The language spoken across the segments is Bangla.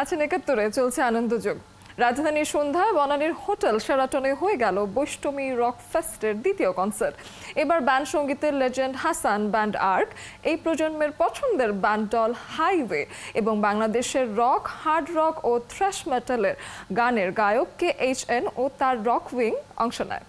আছেন ৭১-এ চলছে আনন্দযোগ। রাজধানীর সন্ধ্যায় বনানীর হোটেল শেরাটনে হয়ে গেল বৈষ্টমী রক ফেস্টের দ্বিতীয় কনসার্ট। এবার ব্যান্ড সঙ্গীতের লেজেন্ড হাসান ব্যান্ড আর্ক, এই প্রজন্মের পছন্দের ব্যান্ড দল হাইওয়ে এবং বাংলাদেশের রক, হার্ড রক ও থ্রাশ মেটালের গানের গায়ক KHN ও তার রক উইং অংশ নেয়।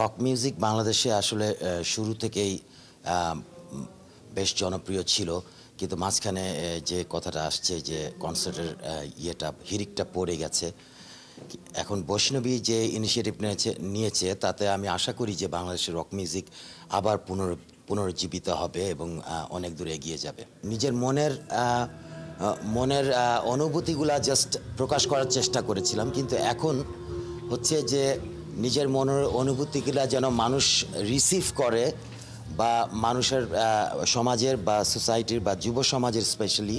রক মিউজিক বাংলাদেশে আসলে শুরু থেকেই বেশ জনপ্রিয় ছিল, কিন্তু মাঝখানে যে কথাটা আসছে যে কনসার্টের হিড়িকটা পড়ে গেছে। এখন বৈষ্ণবী যে ইনিশিয়েটিভ নিয়েছে তাতে আমি আশা করি যে বাংলাদেশের রক মিউজিক আবার পুনরুজ্জীবিত হবে এবং অনেক দূরে এগিয়ে যাবে। নিজের মনের অনুভূতিগুলা জাস্ট প্রকাশ করার চেষ্টা করেছিলাম, কিন্তু এখন হচ্ছে যে নিজের মনের অনুভূতিগুলা যেন মানুষ রিসিভ করে, বা মানুষের সমাজের বা সোসাইটির বা যুব সমাজের স্পেশালি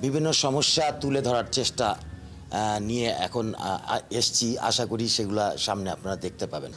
বিভিন্ন সমস্যা তুলে ধরার চেষ্টা নিয়ে এখন এসছি। আশা করি সেগুলা সামনে আপনারা দেখতে পাবেন।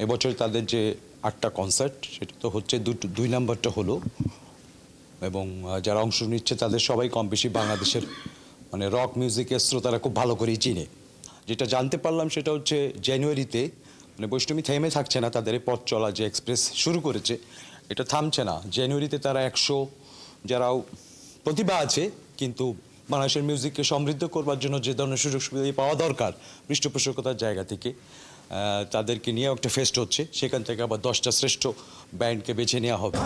এবছর তাদের যে ৮টা কনসার্ট, সেটা তো হচ্ছে ২ নম্বরটা হলো, এবং যারা অংশ নিচ্ছে তাদের সবাই কম বেশি বাংলাদেশের মানে রক মিউজিকের শ্রোতারা খুব ভালো করেই চিনে। যেটা জানতে পারলাম সেটা হচ্ছে জানুয়ারিতে মানে বৈষ্ণবী থেমে থাকছে না, তাদের পথ চলা যে এক্সপ্রেস শুরু করেছে এটা থামছে না। জানুয়ারিতে তারা ১০০ যারা প্রতিভা আছে কিন্তু বাংলাদেশের মিউজিককে সমৃদ্ধ করবার জন্য যে ধরনের সুযোগ সুবিধা পাওয়া দরকার পৃষ্ঠপোষকতার জায়গা থেকে, তাদেরকে নিয়েও একটা ফেস্ট হচ্ছে। সেখান থেকে আবার 10টা শ্রেষ্ঠ ব্যান্ডকে বেছে নেওয়া হবে।